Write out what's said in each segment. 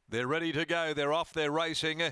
They're ready to go. They're off. They're racing.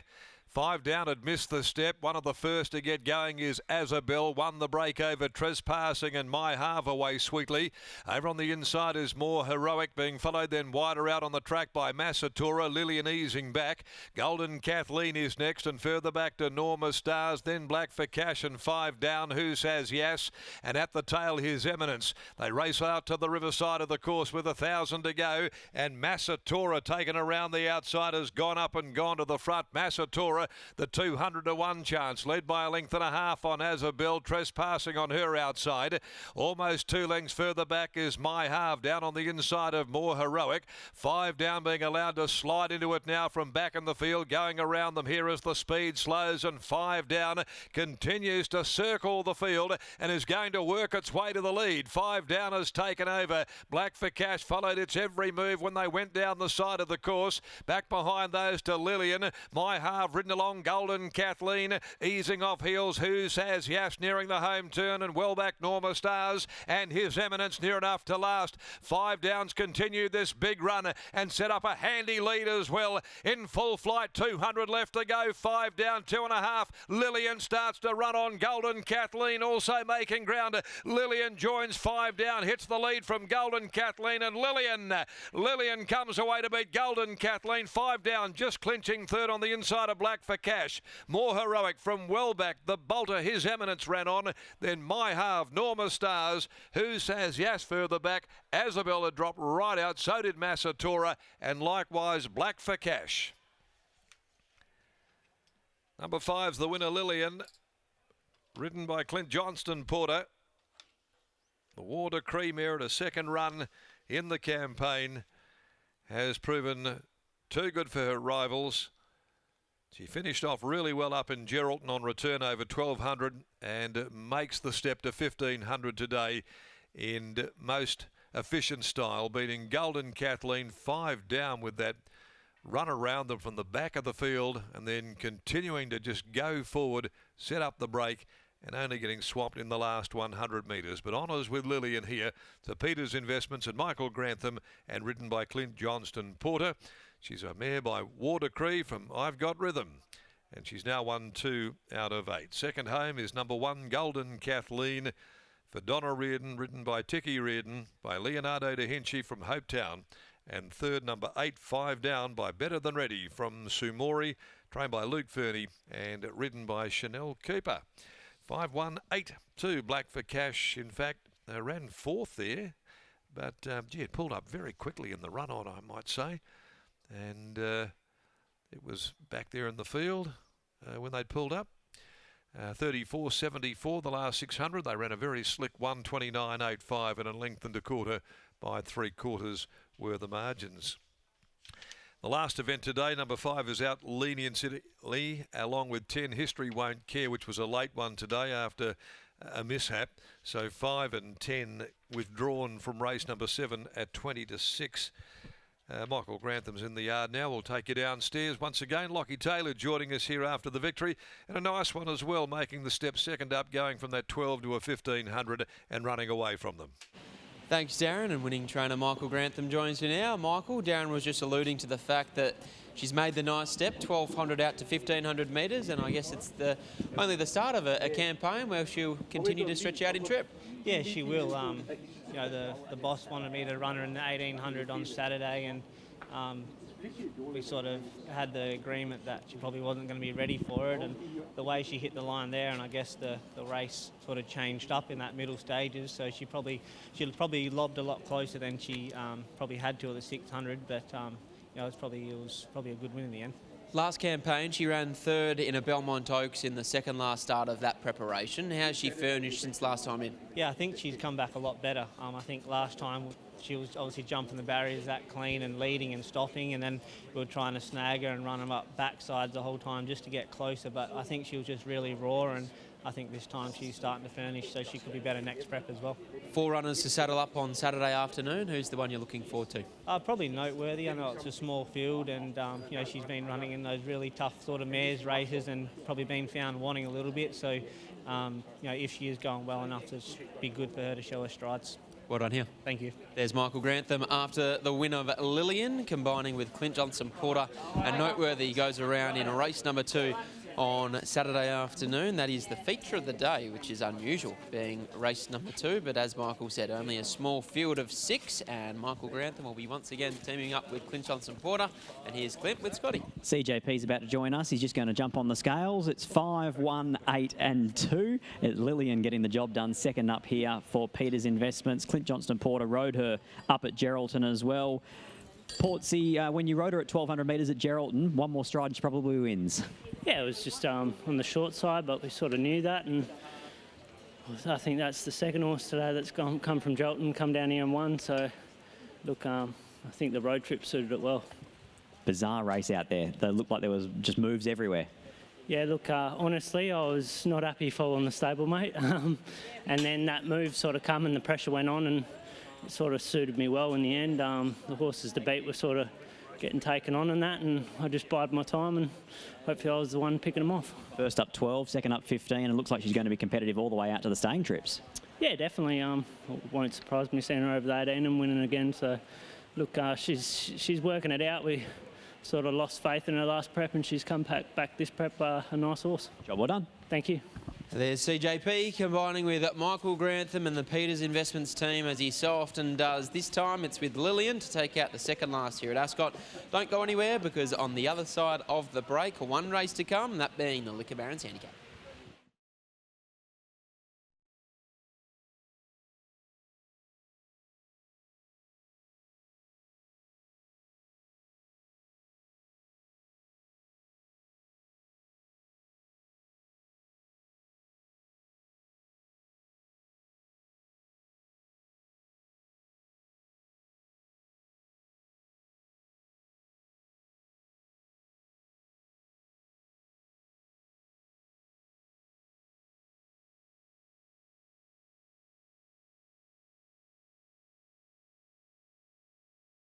5 down had missed the step. One of the first to get going is Azabel. Won the break over Trespassing and My Half away sweetly. Over on the inside is More Heroic, being followed then wider out on the track by Massatura. Lillian easing back. Golden Kathleen is next, and further back to Norma Stars. Then Black for Cash and 5 down. Who Says Yes? And at the tail, His Eminence. They race out to the riverside of the course with 1,000 to go. And Massatura taken around the outside has gone up and gone to the front. Massatura, the 200 to 1 chance, led by a length and a half on Azabel. Trespassing on her outside. Almost 2 lengths further back is My Half, down on the inside of More Heroic. 5 down, being allowed to slide into it now from back in the field. Going around them here as the speed slows, and 5 down continues to circle the field and is going to work its way to the lead. 5 down has taken over. Black for Cash followed its every move when they went down the side of the course. Back behind those to Lillian. My Half ridden along Golden Kathleen, easing off heels. Who Says Yes, nearing the home turn, and well back Norma Stars and His Eminence near enough to last. 5 downs continued this big run and set up a handy lead as well. In full flight, 200 left to go. 5 down, 2.5. Lillian starts to run on Golden Kathleen, also making ground. Lillian joins 5 down, hits the lead from Golden Kathleen, and Lillian comes away to beat Golden Kathleen. 5 down, just clinching third on the inside of Black for Cash. More Heroic from well back. The bolter, His Eminence, ran on. Then My Half, Norma Stars. Who Says Yes further back. Azabel had dropped right out. So did Massatura, and likewise Black for Cash. Number 5's the winner, Lillian, ridden by Clint Johnston Porter. The Water Creamer at a second run in the campaign has proven too good for her rivals. She finished off really well up in Geraldton on return over 1,200 and makes the step to 1,500 today in most efficient style, beating Golden Kathleen 5 down with that run around them from the back of the field, and then continuing to just go forward, set up the break, and only getting swamped in the last 100 metres. But honours with Lillian here to Peters Investments and Michael Grantham, and ridden by Clint Johnston Porter. She's a mare by Watercree from I've Got Rhythm, and she's now won 2 out of 8. Second home is number 1, Golden Kathleen, for Donna Reardon, ridden by Ticky Reardon, by Leonardo da Vinci from Hopetown. And third, number 8, 5 down, by Better Than Ready from Sumori, trained by Luke Fernie and ridden by Chanel Cooper. 5-1-8-2, Black for Cash, in fact, ran 4th there, but it pulled up very quickly in the run on, I might say. And it was back there in the field when they'd pulled up. 34.74 the last 600. They ran a very slick 1:29.85 and a length and a quarter by 3/4 were the margins. The last event today, number 5 is out leniently, along with 10 History Won't Care, which was a late one today after a mishap. So 5 and 10 withdrawn from race number 7 at 20 to 6. Michael Grantham's in the yard now. We'll take you downstairs once again. Lockie Taylor joining us here after the victory, and a nice one as well, making the step second up, going from that 12 to a 1,500 and running away from them. Thanks, Darren. And winning trainer Michael Grantham joins you now. Michael, Darren was just alluding to the fact that she's made the nice step, 1,200 out to 1,500 metres, and I guess it's only the start of a campaign where she'll continue to stretch out in trip. Yeah, she will. You know, the boss wanted me to run her in the 1,800 on Saturday, and we sort of had the agreement that she probably wasn't going to be ready for it, and the way she hit the line there, and I guess the race sort of changed up in that middle stages, so she'll probably lobbed a lot closer than she probably had to at the 600, but you know, it was probably a good win in the end. Last campaign, she ran 3rd in a Belmont Oaks in the second last start of that preparation. How's she furnished since last time in? Yeah, I think she's come back a lot better. I think last time she was obviously jumping the barriers that clean and leading and stopping, and then we were trying to snag her and run them up backsides the whole time just to get closer. But I think she was just really raw, and I think this time she's starting to furnish, so she could be better next prep as well. 4 runners to saddle up on Saturday afternoon. Who's the one you're looking forward to? Probably Noteworthy. I know it's a small field, and you know, she's been running in those really tough sort of mares races and probably been found wanting a little bit. So you know, if she is going well enough, to be good for her to show her strides. Well done here. Thank you. There's Michael Grantham after the win of Lillian, combining with Clint Johnson-Porter. And noteworthy, goes around in race number 2 on Saturday afternoon. That is the feature of the day, which is unusual, being race number 2. But as Michael said, only a small field of 6, and Michael Grantham will be once again teaming up with Clint Johnson-Porter. And here's Clint with Scotty. CJP's about to join us. He's just going to jump on the scales. It's 5, 1, 8 and 2. Lillian getting the job done. Second up here for Peters Investments. Clint Johnson-Porter rode her up at Geraldton as well. Portsy, when you rode her at 1,200 metres at Geraldton, one more stride and she probably wins. Yeah, it was just on the short side, but we sort of knew that, and I think that's the second horse today that's come from Geraldton, come down here and won. So, look, I think the road trip suited it well. Bizarre race out there. They looked like there was just moves everywhere. Yeah, look, honestly, I was not happy following the stablemate, and then that move sort of come and the pressure went on, and it sort of suited me well in the end. The horses' debate was sort of getting taken on in that, and I just bided my time, and hopefully I was the one picking them off. First up 12, second up 15, and it looks like she's going to be competitive all the way out to the staying trips. Yeah, definitely. It won't surprise me seeing her over the 18 and winning again. So, look, she's working it out. We sort of lost faith in her last prep, and she's come back this prep a nice horse. Job well done. Thank you. There's CJP combining with Michael Grantham and the Peters Investments team, as he so often does. This time it's with Lillian to take out the second last here at Ascot. Don't go anywhere, because on the other side of the break, one race to come, that being the Liquor Barons Handicap.